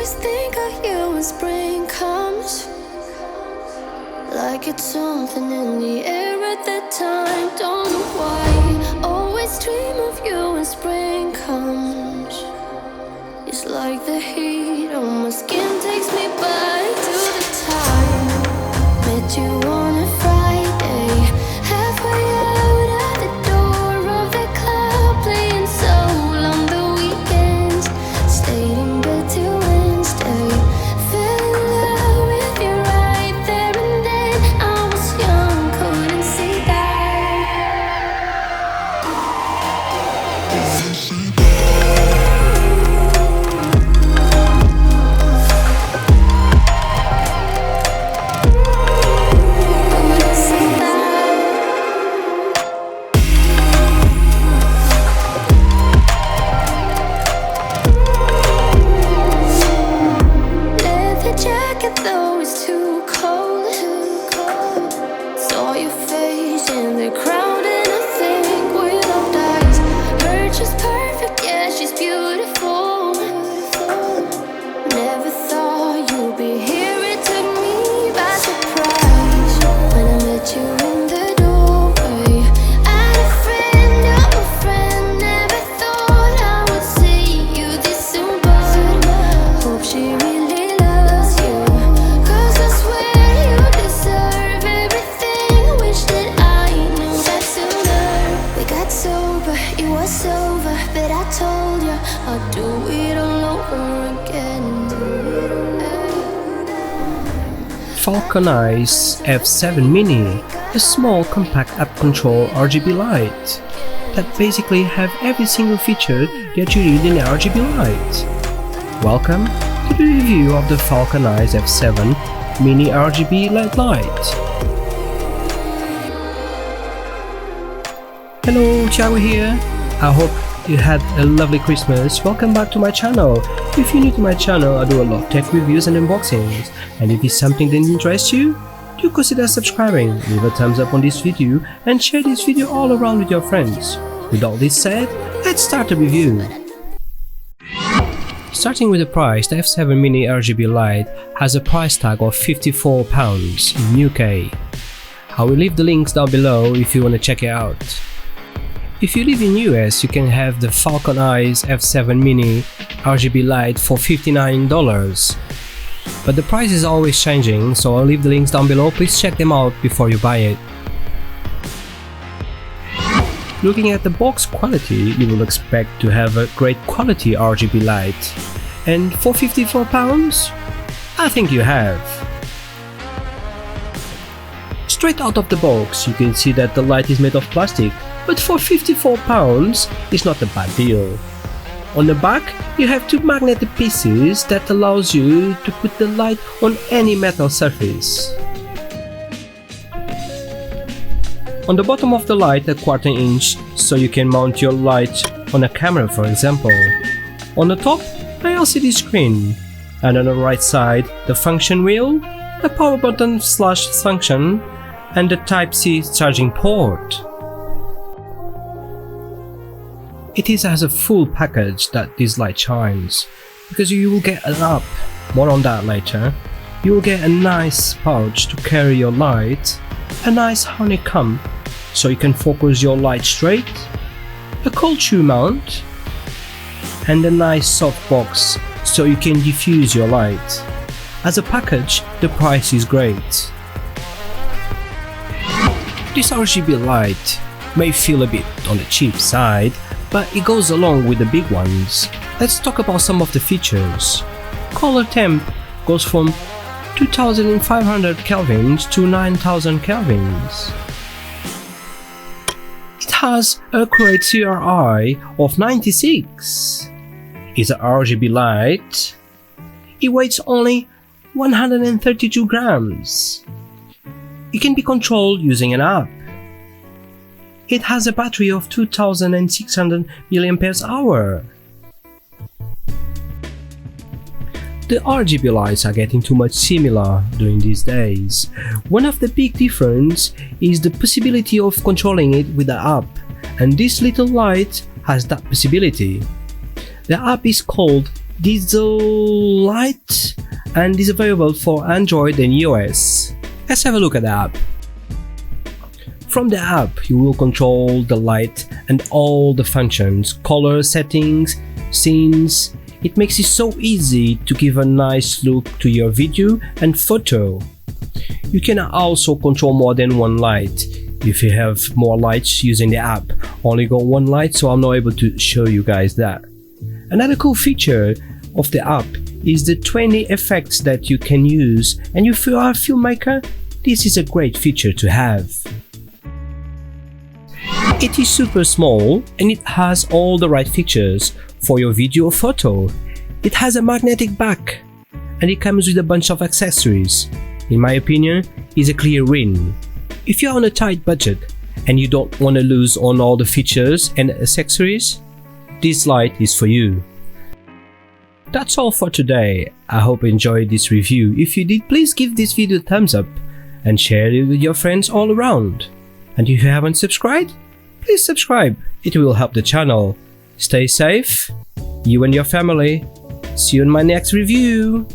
always think of you when spring comes, like it's something in the air at that time. Don't know why, always dream of you when spring comes. It's like the heat on my skin takes me back to the time met you on a Friday, halfway out at the door of the club, playing soul on the weekends, stayed in bed till Wednesday, fell in love with you right there and then. I was young, couldn't see that. Leather jacket though it's too cold. Saw your face in the crowd and I think we locked eyes. Her just perfect, yeah, she's beautiful. Never thought you'd be here, it took me by surprise when I met you in the doorway. I had a friend of a friend, never thought I would see you this soon, but hope she really loves you, 'cause I swear you deserve everything. Wish that I knew that sooner. We got sober, it was over, but I told you I'd do it all over again. Falcon Eyes F7 Mini, a small compact app control RGB light that basically have every single feature that you need in RGB light. Welcome to the review of the Falcon Eyes F7 Mini RGB light. Hello, Thiago here. I hope you had a lovely Christmas. Welcome back to my channel. If you're new to my channel, I do a lot of tech reviews and unboxings, and if it's something that interests you, do consider subscribing, leave a thumbs up on this video and share this video all around with your friends. With all this said, let's start the review. Starting with the price, the F7 Mini RGB Light has a price tag of £54 in UK. I will leave the links down below if you want to check it out. If you live in US, you can have the Falcon Eyes F7 Mini RGB Light for $59. But the price is always changing, so I'll leave the links down below, please check them out before you buy it. Looking at the box quality, you will expect to have a great quality RGB light. And for £54, I think you have. Straight out of the box, you can see that the light is made of plastic, but for £54, it's not a bad deal. On the back, you have two magnetic pieces that allows you to put the light on any metal surface. On the bottom of the light, a 1/4 inch, so you can mount your light on a camera, for example. On the top, an LCD screen, and on the right side, the function wheel, the power button / function, and the Type-C charging port. It is as a full package that this light shines, because you will get an app, more on that later. You will get a nice pouch to carry your light, a nice honeycomb so you can focus your light straight, a cold shoe mount, and a nice soft box so you can diffuse your light. As a package, the price is great. This RGB light may feel a bit on the cheap side, but it goes along with the big ones. Let's talk about some of the features. Color temp goes from 2500 kelvins to 9000 kelvins. It has accurate CRI of 96. It's an RGB light. It weighs only 132 grams. It can be controlled using an app. It has a battery of 2600 mAh. The RGB lights are getting too much similar during these days. One of the big difference is the possibility of controlling it with the app, and this little light has that possibility. The app is called diesel light and is available for Android and iOS. Let's have a look at the app. From the app, you will control the light and all the functions, color settings, scenes. It makes it so easy to give a nice look to your video and photo. You can also control more than one light. If you have more lights using the app, only got one light, so I'm not able to show you guys that. Another cool feature of the app is the 20 effects that you can use, and if you are a filmmaker, this is a great feature to have. It is super small and it has all the right features for your video or photo. It has a magnetic back and it comes with a bunch of accessories. In my opinion, it's a clear win. If you're on a tight budget and you don't want to lose on all the features and accessories, this light is for you. That's all for today. I hope you enjoyed this review. If you did, please give this video a thumbs up and share it with your friends all around. And if you haven't subscribed, please subscribe. It will help the channel. Stay safe, you and your family. See you in my next review.